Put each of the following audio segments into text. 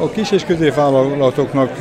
A kis és középvállalatoknak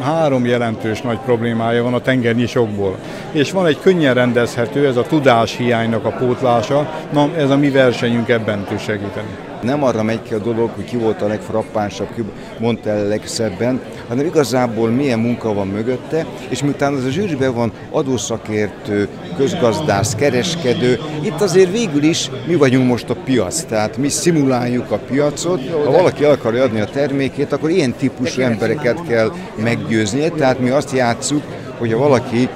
három jelentős nagy problémája van a tengernyi sokból. És van egy könnyen rendezhető, ez a tudáshiánynak a pótlása, na ez a mi versenyünk ebben tud segíteni. Nem arra megy ki a dolog, hogy ki volt a legfrappánsabb, ki mondta el legszebben, hanem igazából milyen munka van mögötte, és miután az a zsűriben van adószakértő, közgazdász, kereskedő, itt azért végül is mi vagyunk most a piac, tehát mi szimuláljuk a piacot, ha valaki el akarja adni a termékét, akkor ilyen típusú embereket kell meggyőznie, tehát mi azt játsszuk, hogy ha valaki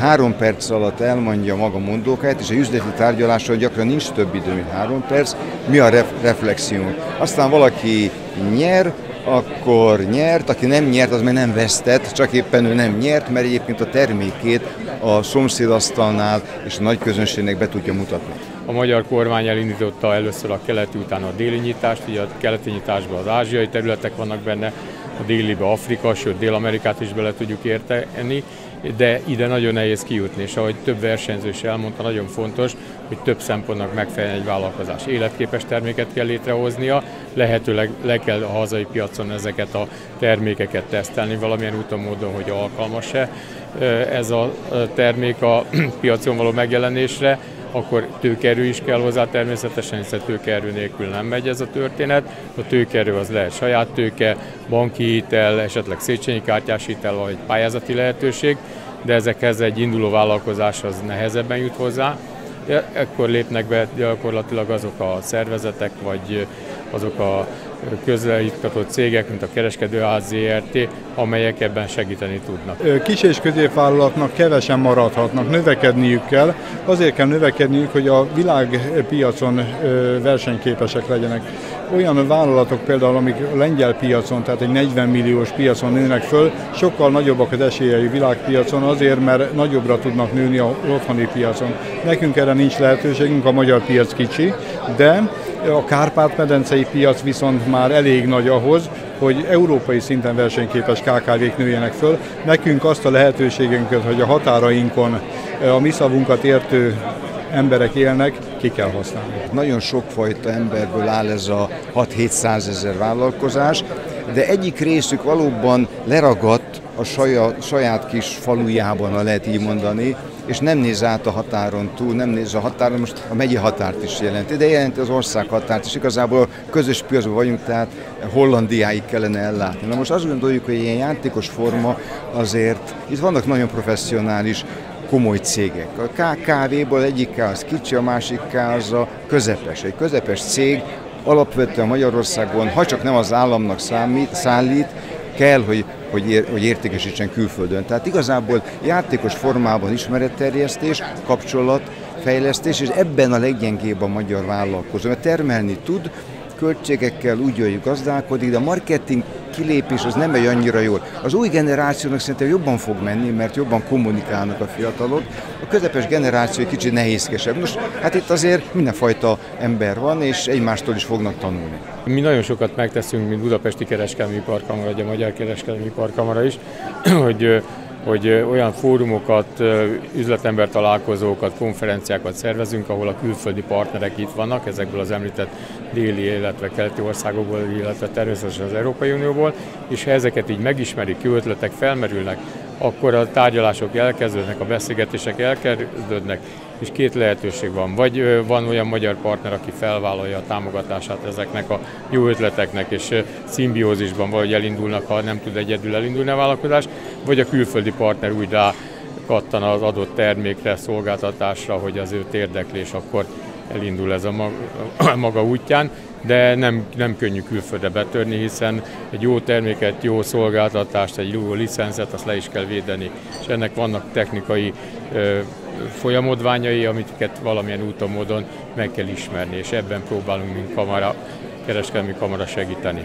3 perc alatt elmondja maga mondókáját, és a üzleti tárgyaláson gyakran nincs több idő, mint 3 perc, mi a reflexió. Aztán valaki nyer, akkor nyert, aki nem nyert, az meg nem vesztett, csak éppen ő nem nyert, mert egyébként a termékét a szomszédasztalnál és a nagy közönségnek be tudja mutatni. A magyar kormány elindította először a keleti, utána a déli nyitást, ugye a keleti nyitásban az ázsiai területek vannak benne, a délibe Afrika, sőt Dél-Amerikát is bele tudjuk érteni, de ide nagyon nehéz kijutni, és ahogy több versenyző is elmondta, nagyon fontos, hogy több szempontnak megfeleljen egy vállalkozás. Életképes terméket kell létrehoznia, lehetőleg le kell a hazai piacon ezeket a termékeket tesztelni valamilyen úton, módon, hogy alkalmas-e ez a termék a piacon való megjelenésre, akkor tőkeerő is kell hozzá természetesen, hiszen tőkeerő nélkül nem megy ez a történet. A tőkeerő az lehet saját tőke, banki hitel, esetleg Széchenyi kártyás hitel, vagy egy pályázati lehetőség, de ezekhez egy induló vállalkozás az nehezebben jut hozzá. Ekkor lépnek be gyakorlatilag azok a szervezetek, vagy azok a közrejuttatott cégek, mint a Kereskedőház ZRT, amelyek ebben segíteni tudnak. Kis és középvállalatnak kevesen maradhatnak, növekedniük kell. Azért kell növekedniük, hogy a világpiacon versenyképesek legyenek. Olyan vállalatok például, amik a lengyel piacon, tehát egy 40 milliós piacon nőnek föl, sokkal nagyobbak az esélyei világpiacon azért, mert nagyobbra tudnak nőni az otthoni piacon. Nekünk erre nincs lehetőségünk, a magyar piac kicsi, de a Kárpát-medencei piac viszont már elég nagy ahhoz, hogy európai szinten versenyképes KKV-k nőjenek föl. Nekünk azt a lehetőségünket, hogy a határainkon a mi szavunkat értő emberek élnek, ki kell használni. Nagyon sokfajta emberből áll ez a 6-700 ezer vállalkozás, de egyik részük valóban leragadt a saját kis falujában, ha lehet így mondani, és nem néz át a határon túl, nem néz a határon, most a megye határt is jelenti, de jelenti az ország határt is. Igazából a közös piacban vagyunk, tehát Hollandiáig kellene ellátni. Na most azt gondoljuk, hogy ilyen játékos forma azért, itt vannak nagyon professzionális, komoly cégek. A KKV-ból egyik az kicsi, a másik az a közepes. Egy közepes cég alapvetően Magyarországon, ha csak nem az államnak szállít, kell, hogy értékesítsen külföldön. Tehát igazából játékos formában ismeretterjesztés, kapcsolatfejlesztés, és ebben a leggyengébb a magyar vállalkozó. Mert termelni tud, költségekkel úgy jöjjük gazdálkodik, de a marketing kilépés az nem megy annyira jól. Az új generációnak szerintem jobban fog menni, mert jobban kommunikálnak a fiatalok. A közepes generáció egy kicsit nehézkesebb. Most hát itt azért mindenfajta ember van, és egymástól is fognak tanulni. Mi nagyon sokat megteszünk, mint Budapesti Kereskedelmi Iparkamara, vagy a Magyar Kereskedelmi Iparkamara is, hogy olyan fórumokat, üzletember találkozókat, konferenciákat szervezünk, ahol a külföldi partnerek itt vannak, ezekből az említett déli, illetve keleti országokból, illetve természetesen az Európai Unióból, és ha ezeket így megismerik, jó ötletek felmerülnek, akkor a tárgyalások elkezdődnek, a beszélgetések elkezdődnek, és két lehetőség van. Vagy van olyan magyar partner, aki felvállalja a támogatását ezeknek a jó ötleteknek, és szimbiózisban valahogy elindulnak, ha nem tud egyedül elindulni a vállalkozás, vagy a külföldi partner úgy rákattan az adott termékre, szolgáltatásra, hogy az őt érdekli, és akkor elindul ez a maga útján. De nem könnyű külföldre betörni, hiszen egy jó terméket, jó szolgáltatást, egy jó licenszet, azt le is kell védeni. És ennek vannak technikai folyamodványai, amiket valamilyen úton, módon meg kell ismerni, és ebben próbálunk, mint kereskedelmi kamara segíteni.